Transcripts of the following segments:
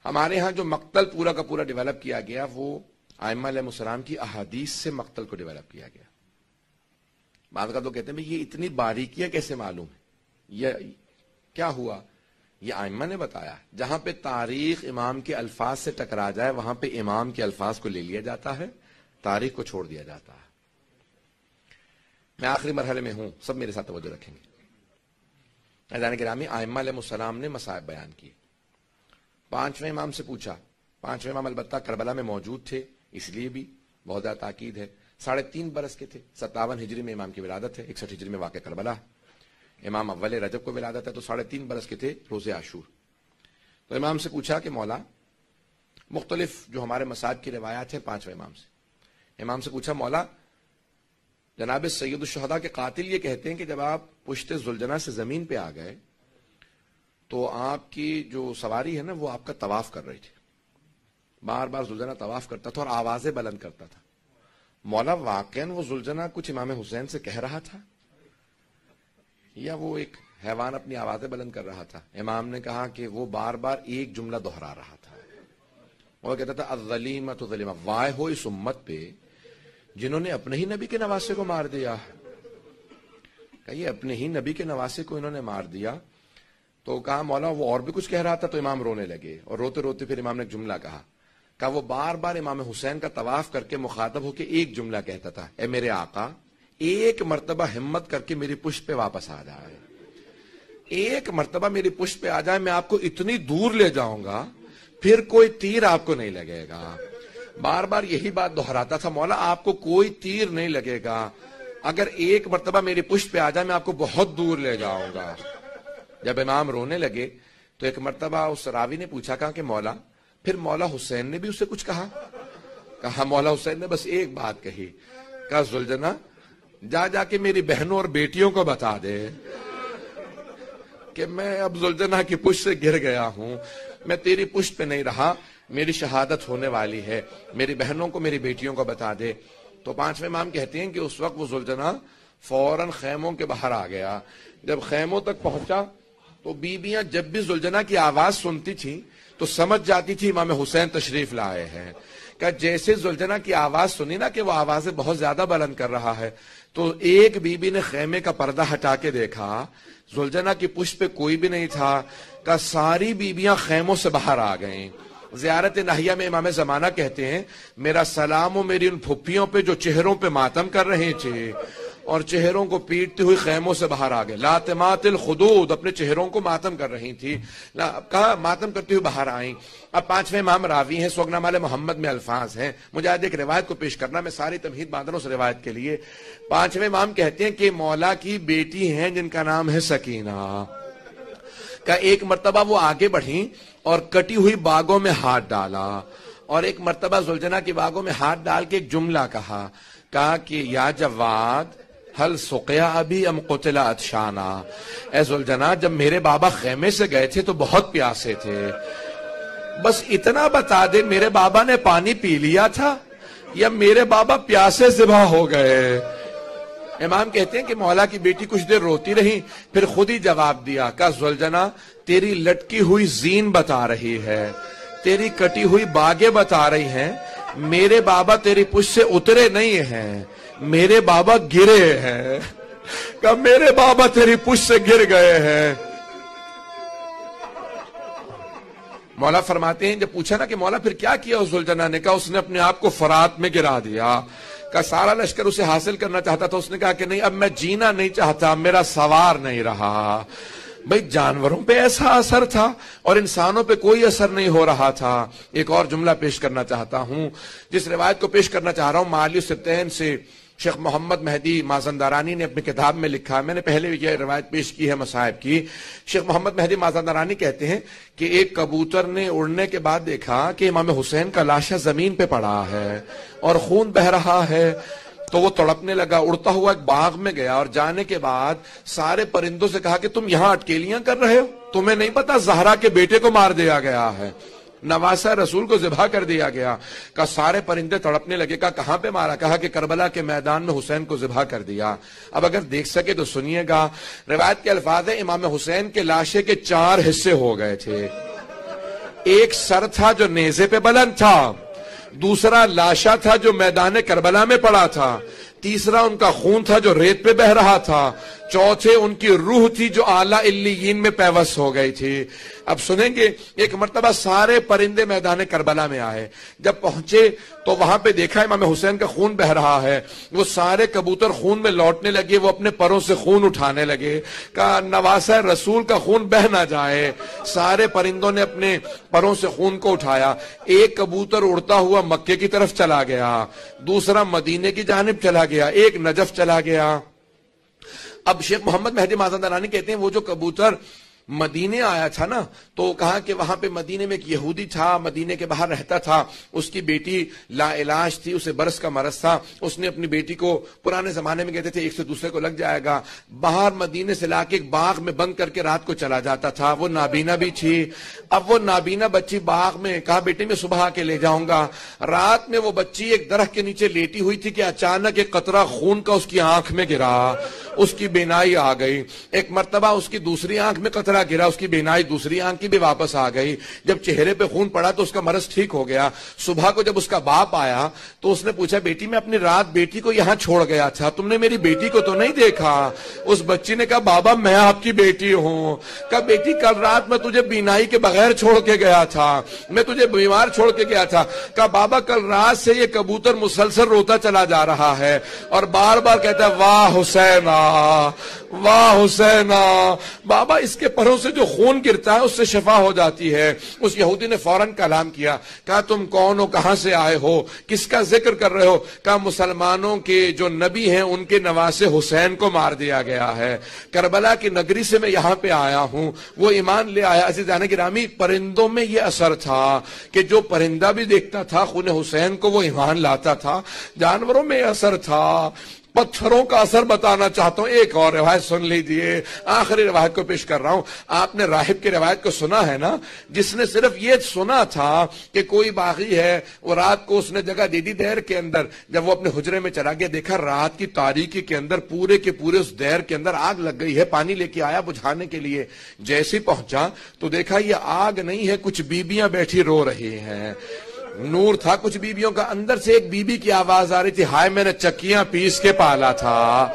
ہمارے ہاں جو مقتل پورا کا پورا ڈیولپ کیا گیا وہ ائمہ علیہ السلام کی احادیث سے مقتل کو ڈیولپ کیا گیا. بعض کا تو کہتے ہیں یہ اتنی باریکیاں کیسے معلوم ہے, یہ کیا ہوا؟ یہ ائمہ نے بتایا. جہاں پہ تاریخ امام کے الفاظ سے ٹکرا جائے وہاں پہ امام کے الفاظ کو لے لیا جاتا ہے, تاریخ کو چھوڑ دیا جاتا ہے. میں آخری مرحلے میں ہوں, سب میرے ساتھ توجہ رکھیں گے. عزیزان گرامی, ائمہ علیہ السلام نے مصائب بیان کیے. پانچویں امام سے پوچھا. پانچویں امام البتہ کربلا میں موجود تھے, اس لیے بھی بہت زیادہ تاکید ہے. 3.5 برس کے تھے. 57 ہجری میں امام کی ولادت ہے, 61 ہجری میں واقع کربلا ہے. امام اول رجب کو ولادت ہے, تو 3.5 برس کے تھے روز عاشور. تو امام سے پوچھا کہ مولا, مختلف جو ہمارے مصائب کی روایات ہیں پانچویں امام سے, امام سے پوچھا مولا, جناب سید الشہداء کے قاتل یہ کہتے ہیں کہ جب آپ پشت ذوالجناح سے زمین پہ آ گئے تو آپ کی جو سواری ہے نا وہ آپ کا طواف کر رہی تھی. بار بار ذوالجناح طواف کرتا تھا اور آوازیں بلند کرتا تھا. مولا واقعاً وہ ذوالجناح کچھ امام حسین سے کہہ رہا تھا یا وہ ایک حیوان اپنی آوازیں بلند کر رہا تھا؟ امام نے کہا کہ وہ بار بار ایک جملہ دہرا رہا تھا. وہ کہتا تھا الظلیمۃ ظلیمہ, وائے ہو اس امت پہ جنہوں نے اپنے ہی نبی کے نواسے کو مار دیا. کہیے اپنے ہی نبی کے نواسے کو انہوں نے مار دیا. تو کہا مولا وہ اور بھی کچھ کہہ رہا تھا. تو امام رونے لگے اور روتے روتے پھر امام نے ایک جملہ کہا. کہا وہ بار بار امام حسین کا طواف کر کے مخاطب ہو کے ایک جملہ کہتا تھا, اے میرے آقا ایک مرتبہ ہمت کر کے میری پشت پہ واپس آ جائے, ایک مرتبہ میری پشت پہ آ جائے, میں آپ کو اتنی دور لے جاؤں گا پھر کوئی تیر آپ کو نہیں لگے گا. بار بار یہی بات دہراتا تھا, مولا آپ کو کوئی تیر نہیں لگے گا, اگر ایک مرتبہ میری پشت پہ آ جائے میں آپ کو بہت دور لے جاؤں گا. جب امام رونے لگے تو ایک مرتبہ اس راوی نے پوچھا, کہا کہ مولا پھر مولا حسین نے بھی اسے کچھ کہا؟ کہا مولا حسین نے بس ایک بات کہی. کہا ذوالجناح جا جا کے میری بہنوں اور بیٹیوں کو بتا دے کہ میں اب ذوالجناح کی پشت سے گر گیا ہوں, میں تیری پشت پہ نہیں رہا, میری شہادت ہونے والی ہے, میری بہنوں کو میری بیٹیوں کو بتا دے. تو پانچویں امام کہتے ہیں کہ اس وقت وہ ذوالجناح فوراً خیموں کے باہر آ گیا. جب خیموں تک پہنچا تو بیویاں جب بھی ذوالجناح کی آواز سنتی تھی تو سمجھ جاتی تھی امام حسین تشریف لائے ہیں. کہ جیسے ذوالجناح کی آواز سنی نا کہ وہ آوازیں بہت زیادہ بلند کر رہا ہے, تو ایک بیوی نے خیمے کا پردہ ہٹا کے دیکھا, ذوالجناح کی پشت پہ کوئی بھی نہیں تھا. کہ ساری بیویاں خیموں سے باہر آ گئیں. زیارت ناہیہ میں امام زمانہ کہتے ہیں, میرا سلام و میری ان پھپھیوں پہ جو چہروں پہ ماتم کر رہے تھے اور چہروں کو پیٹتے ہوئے خیموں سے باہر آ گئے. لاتمات الخدود, اپنے چہروں کو ماتم کر رہی تھی, کہا ماتم کرتے ہوئے باہر آئیں. اب پانچویں امام راوی ہیں, سوگنامہ محمد میں الفاظ ہیں, مجھے آج ایک روایت کو پیش کرنا, میں ساری تمہید باندھ رہا ہوں اس روایت کے لیے. پانچویں امام کہتے ہیں کہ مولا کی بیٹی ہیں جن کا نام ہے سکینہ. کہ ایک مرتبہ وہ آگے بڑھیں اور کٹی ہوئی باغوں میں ہاتھ ڈالا, اور ایک مرتبہ ذوالجناح کی باغوں میں ہاتھ ڈال کے ایک جملہ کہا. کہا کہ یا جواد حل سقیا ابھی ام قتل عطشانا, اے ذوالجناح جب میرے بابا خیمے سے گئے تھے تو بہت پیاسے تھے, بس اتنا بتا دے میرے بابا نے پانی پی لیا تھا یا میرے بابا پیاسے ذبح ہو گئے. امام کہتے ہیں کہ مولا کی بیٹی کچھ دیر روتی رہی, پھر خود ہی جواب دیا. کہا ذوالجناح تیری لٹکی ہوئی زین بتا رہی ہے, تیری کٹی ہوئی باغیں بتا رہی ہیں, میرے بابا تیری پشت سے اترے نہیں ہیں, میرے بابا گرے ہیں. کہ میرے بابا تیری پشت سے گر گئے ہیں. مولا فرماتے ہیں, جب پوچھا نا کہ مولا پھر کیا کیا اس ذوالجناح نے, کہا اس نے اپنے آپ کو فرات میں گرا دیا. کا سارا لشکر اسے حاصل کرنا چاہتا تھا, اس نے کہا کہ نہیں اب میں جینا نہیں چاہتا, میرا سوار نہیں رہا. بھئی جانوروں پہ ایسا اثر تھا اور انسانوں پہ کوئی اثر نہیں ہو رہا تھا. ایک اور جملہ پیش کرنا چاہتا ہوں, جس روایت کو پیش کرنا چاہ رہا ہوں معالی السبتین سے شیخ محمد مہدی مازندرانی نے اپنی کتاب میں لکھا. میں نے پہلے بھی یہ روایت پیش کی ہے مصائب کی. شیخ محمد مہدی مازندرانی کہتے ہیں کہ ایک کبوتر نے اڑنے کے بعد دیکھا کہ امام حسین کا لاشا زمین پہ پڑا ہے اور خون بہ رہا ہے, تو وہ تڑپنے لگا, اڑتا ہوا ایک باغ میں گیا اور جانے کے بعد سارے پرندوں سے کہا کہ تم یہاں اٹکیلیاں کر رہے ہو, تمہیں نہیں پتا زہرا کے بیٹے کو مار دیا گیا ہے, نواسہ رسول کو ذبح کر دیا گیا. کہ سارے پرندے تڑپنے لگے. کہا کہاں پہ مارا؟ کہا کہ کربلا کے میدان میں حسین کو ذبح کر دیا. اب اگر دیکھ سکے تو سنیے گا, روایت کے الفاظ ہیں امام حسین کے لاشے کے 4 حصے ہو گئے تھے. ایک سر تھا جو نیزے پہ بلند تھا، دوسرا لاشا تھا جو میدان کربلا میں پڑا تھا، تیسرا ان کا خون تھا جو ریت پہ بہ رہا تھا، چوتھے ان کی روح تھی جو اعلیٰ علیین میں پیوست ہو گئی تھی۔ اب سنیں گے، ایک مرتبہ سارے پرندے میدان کربلا میں آئے، جب پہنچے تو وہاں پہ دیکھا امام حسین کا خون بہ رہا ہے، وہ سارے کبوتر خون میں لوٹنے لگے، وہ اپنے پروں سے خون اٹھانے لگے، کہا نواسہ رسول کا خون بہ نہ جائے۔ سارے پرندوں نے اپنے پروں سے خون کو اٹھایا، ایک کبوتر اڑتا ہوا مکے کی طرف چلا گیا، دوسرا مدینے کی جانب چلا گیا، ایک نجف چلا گیا۔ اب شیخ محمد مہدی مازندرانی کہتے ہیں وہ جو کبوتر مدینے آیا تھا نا، تو کہا کہ وہاں پہ مدینے میں ایک یہودی تھا، مدینے کے باہر رہتا تھا، اس کی بیٹی لا علاج تھی، اسے برس کا مرض تھا، اس نے اپنی بیٹی کو، پرانے زمانے میں کہتے تھے ایک سے دوسرے کو لگ جائے گا، باہر مدینے سے لا کے ایک باغ میں بند کر کے رات کو چلا جاتا تھا، وہ نابینا بھی تھی۔ اب وہ نابینا بچی باغ میں، کہا بیٹی میں صبح آ کے لے جاؤں گا۔ رات میں وہ بچی ایک درخت کے نیچے لیٹی ہوئی تھی کہ اچانک ایک قطرہ خون کا اس کی آنکھ میں گرا، اس کی بینائی آ گئی۔ ایک مرتبہ اس کی دوسری آنکھ میں قطرہ گرا، اس کی بینائی دوسری آنکھ کی بھی واپس آ گئی۔ جب چہرے پہ خون پڑا تو اس کا مرض ٹھیک ہو گیا۔ صبح کو جب اس کا باپ آیا تو اس نے پوچھا بیٹی میں اپنی رات بیٹی کو یہاں چھوڑ گیا تھا، تم نے میری بیٹی کو تو نہیں دیکھا؟ اس بچی نے کہا بابا میں آپ کی بیٹی ہوں۔ کہا بیٹی کل رات میں تجھے بینائی کے بغیر چھوڑ کے گیا تھا، میں تجھے بیمار چھوڑ کے گیا تھا۔ کہا بابا کل رات سے یہ کبوتر مسلسل روتا چلا جا رہا ہے اور بار بار کہتا ہے واہ حسینا واہ حسینا۔ بابا اس کے پروں سے جو خون گرتا ہے اس سے شفا ہو جاتی ہے۔ اس یہودی نے فوراً کلام کیا، کہا تم کون ہو، کہاں سے آئے ہو، کس کا ذکر کر رہے ہو؟ کہا مسلمانوں کے جو نبی ہیں ان کے نواسے حسین کو مار دیا گیا ہے، کربلا کی نگری سے میں یہاں پہ آیا ہوں، وہ ایمان لے آیا۔ عزیزان گرامی، پرندوں میں یہ اثر تھا کہ جو پرندہ بھی دیکھتا تھا خون حسین کو وہ ایمان لاتا تھا۔ جانوروں میں اثر تھا۔ پتھروں کا اثر بتانا چاہتا ہوں، ایک اور روایت سن لیجئے، آخری روایت کو پیش کر رہا ہوں۔ آپ نے راہب کی روایت کو سنا ہے نا، جس نے صرف یہ سنا تھا کہ کوئی باغی ہے، وہ رات کو اس نے جگہ دے دی دیر کے اندر، جب وہ اپنے حجرے میں چلا گیا دیکھا رات کی تاریکی کے اندر پورے کے پورے اس دیر کے اندر آگ لگ گئی ہے، پانی لے کے آیا بجھانے کے لیے، جیسے پہنچا تو دیکھا یہ آگ نہیں ہے، کچھ بیبیاں بیٹھی رو رہی ہیں، نور تھا کچھ بیبیوں کا۔ اندر سے ایک بیوی کی آواز آ رہی تھی، ہائے میں نے چکیاں پیس کے پالا تھا،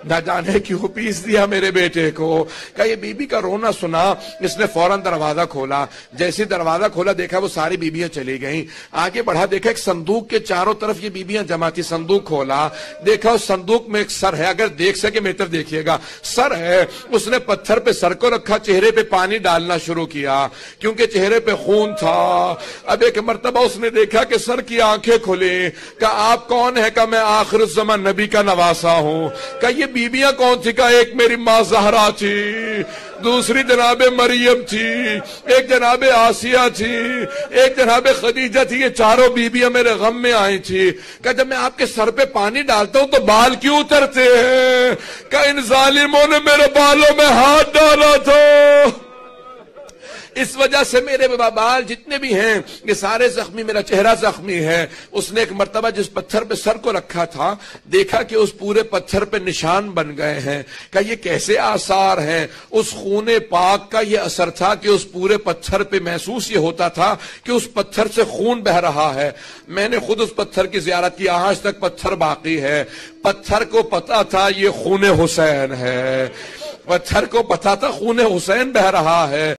نہ جانے کیوں پیس دیا میرے بیٹے کو۔ کہا یہ بی بی کا رونا سنا، اس نے فوراً دروازہ کھولا، جیسے دروازہ کھولا دیکھا وہ ساری بیبیاں چلی گئیں، آگے بڑھا دیکھا ایک صندوق کے چاروں طرف یہ بیبیاں جمع تھی، صندوق کھولا دیکھا اس صندوق میں ایک سر ہے، اگر دیکھ سکے میری طرف دیکھیے گا، سر ہے، اس نے پتھر پہ سر کو رکھا، چہرے پہ پانی ڈالنا شروع کیا کیونکہ چہرے پہ خون تھا۔ اب ایک مرتبہ اس نے دیکھا کہ سر کی آنکھیں کھلی، کہا آپ کون ہیں؟ کہا میں آخر الزمان نبی کا نواسا ہوں۔ کہا یہ بیبیاں کون تھی؟ کہا ایک میری ماں زہرا تھی، دوسری جناب مریم تھی، ایک جناب آسیہ تھی، ایک جناب خدیجہ تھی، یہ چاروں بیبیاں میرے غم میں آئی تھی۔ کہا جب میں آپ کے سر پہ پانی ڈالتا ہوں تو بال کیوں اترتے ہیں؟ کہا ان ظالموں نے میرے بالوں میں ہاتھ ڈالا تھا، اس وجہ سے میرے بال جتنے بھی ہیں یہ سارے زخمی، میرا چہرہ زخمی ہے۔ اس نے ایک مرتبہ جس پتھر پہ سر کو رکھا تھا دیکھا کہ اس پورے پتھر پہ نشان بن گئے ہیں، کہ یہ کیسے آثار ہیں؟ اس خون پاک کا یہ اثر تھا کہ اس پورے پتھر پہ محسوس یہ ہوتا تھا کہ اس پتھر سے خون بہ رہا ہے۔ میں نے خود اس پتھر کی زیارت کی، آج تک پتھر باقی ہے۔ پتھر کو پتا تھا یہ خون حسین ہے، پتھر کو پتا تھا خون حسین بہ رہا ہے۔